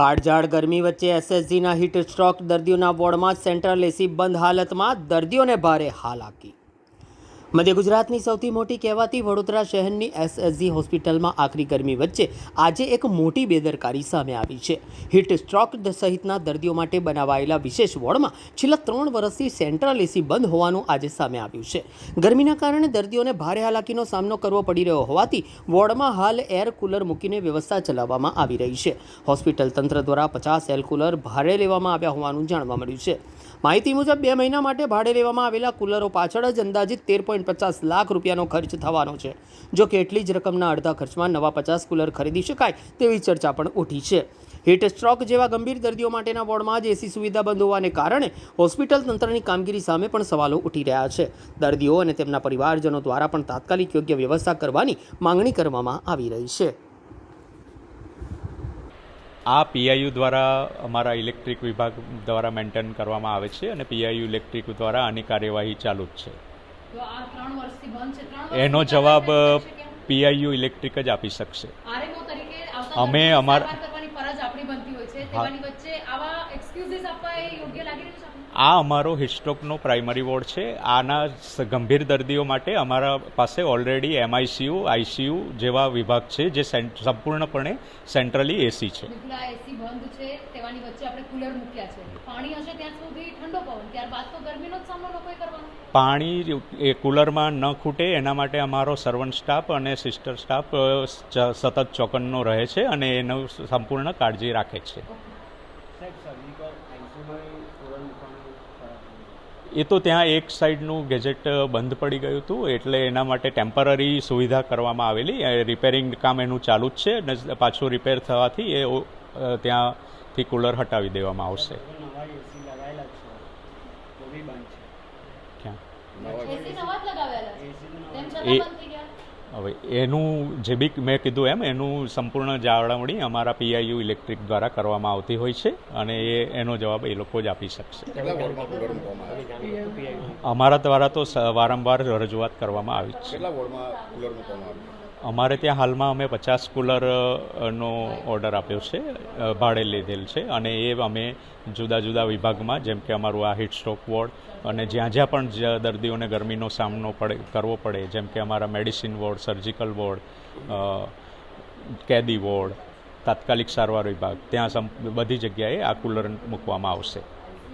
કાળઝાળ ગરમી વચ્ચે એસએસજીના હીટ સ્ટ્રોક દર્દીઓના વોર્ડમાં સેન્ટ્રલ એસી બંધ હાલતમાં દર્દીઓને ભારે હાલાકી. મધ્ય ગુજરાતની સૌથી મોટી કહેવાતી વડોદરા શહેરની એસએસજી હોસ્પિટલમાં આકરી ગરમી વચ્ચે આજે એક મોટી બેદરકારી સામે આવી છે. હીટ સ્ટ્રોક સહિતના દર્દીઓ માટે બનાવાયેલા વિશેષ વોર્ડમાં છેલ્લા 3 વર્ષથી સેન્ટ્રલ એસી બંધ હોવાનું આજે સામે આવ્યું છે. ગરમીના કારણે દર્દીઓને ભારે હાલાકીનો સામનો કરવો પડી રહ્યો હોવાથી વોર્ડમાં હાલ એર કુલર મૂકીને વ્યવસ્થા ચલાવવામાં આવી રહી છે. હોસ્પિટલ તંત્ર દ્વારા 50 એર કુલર ભાડે લેવામાં આવ્યા હોવાનું જાણવા મળ્યું છે. માહિતી મુજબ 2 મહિના માટે ભાડે લેવામાં આવેલા કુલરો પાછળ જ અંદાજિત 13.50 લાખ રૂપિયાનો ખર્ચ થવાનો છે. જો કે એટલી જ રકમના અડધા ખર્ચમાં નવા 50 કુલર ખરીદી શકાય તેવી ચર્ચા પણ ઉઠી છે. હીટ સ્ટ્રોક જેવા ગંભીર દર્દીઓ માટેના વોર્ડમાં જ એસી સુવિધા બંધ હોવાને કારણે હોસ્પિટલ તંત્રની કામગીરી સામે પણ સવાલો ઉઠી રહ્યા છે. દર્દીઓ અને તેમના પરિવારજનો દ્વારા પણ તાત્કાલિક યોગ્ય વ્યવસ્થા કરવાની માંગણી કરવામાં આવી રહી છે. આ પીઆઈયુ દ્વારા અમારા ઇલેક્ટ્રિક વિભાગ દ્વારા મેન્ટેન કરવામાં આવે છે અને પીઆઈયુ ઇલેક્ટ્રિક દ્વારા આની કાર્યવાહી ચાલુ જ છે. એનો જવાબ પીઆઈયુ ઇલેક્ટ્રિક જ આપી શકશે. અમે આ અમારો હિસ્ટ્રોકનો પ્રાઇમરી વોર્ડ છે. આના ગંભીર દર્દીઓ માટે અમારા પાસે ઓલરેડી એમઆઈસીયુ, આઈસીયુ જેવા વિભાગ છે જે સંપૂર્ણપણે સેન્ટ્રલી એસી છે. પાણી એ કુલરમાં ન ખૂટે એના માટે અમારો સર્વન્ટ સ્ટાફ અને સિસ્ટર સ્ટાફ સતત ચોકન્નો રહે છે અને એનું સંપૂર્ણ કાળજી રાખે છે. એ તો ત્યાં એક સાઈડનું ગેજેટ બંધ પડી ગયું હતું એટલે એના માટે ટેમ્પરરી સુવિધા કરવામાં આવેલી. રિપેરિંગ કામ એનું ચાલુ જ છે અને પાછું રિપેર થવાથી એ ત્યાંથી કુલર હટાવી દેવામાં આવશે. હવે એનું જે બી મેં કીધું એમ એનું સંપૂર્ણ જાળવણી અમારા પીઆઈયુ ઇલેક્ટ્રિક દ્વારા કરવામાં આવતી હોય છે અને એનો જવાબ એ લોકો જ આપી શકશે. અમારા દ્વારા તો વારંવાર રજૂઆત કરવામાં આવી છે. અમારે ત્યાં હાલમાં અમે 50 કુલરનો ઓર્ડર આપ્યો છે, ભાડે લીધેલ છે અને એ અમે જુદા જુદા વિભાગમાં જેમ કે અમારું આ હીટ સ્ટ્રોક વોર્ડ અને જ્યાં પણ દર્દીઓને ગરમીનો સામનો કરવો પડે જેમ કે અમારા મેડિસિન વોર્ડ, સર્જિકલ વોર્ડ, કેદી વોર્ડ, તાત્કાલિક સારવાર વિભાગ, ત્યાં બધી જગ્યાએ આ કુલર મૂકવામાં આવશે.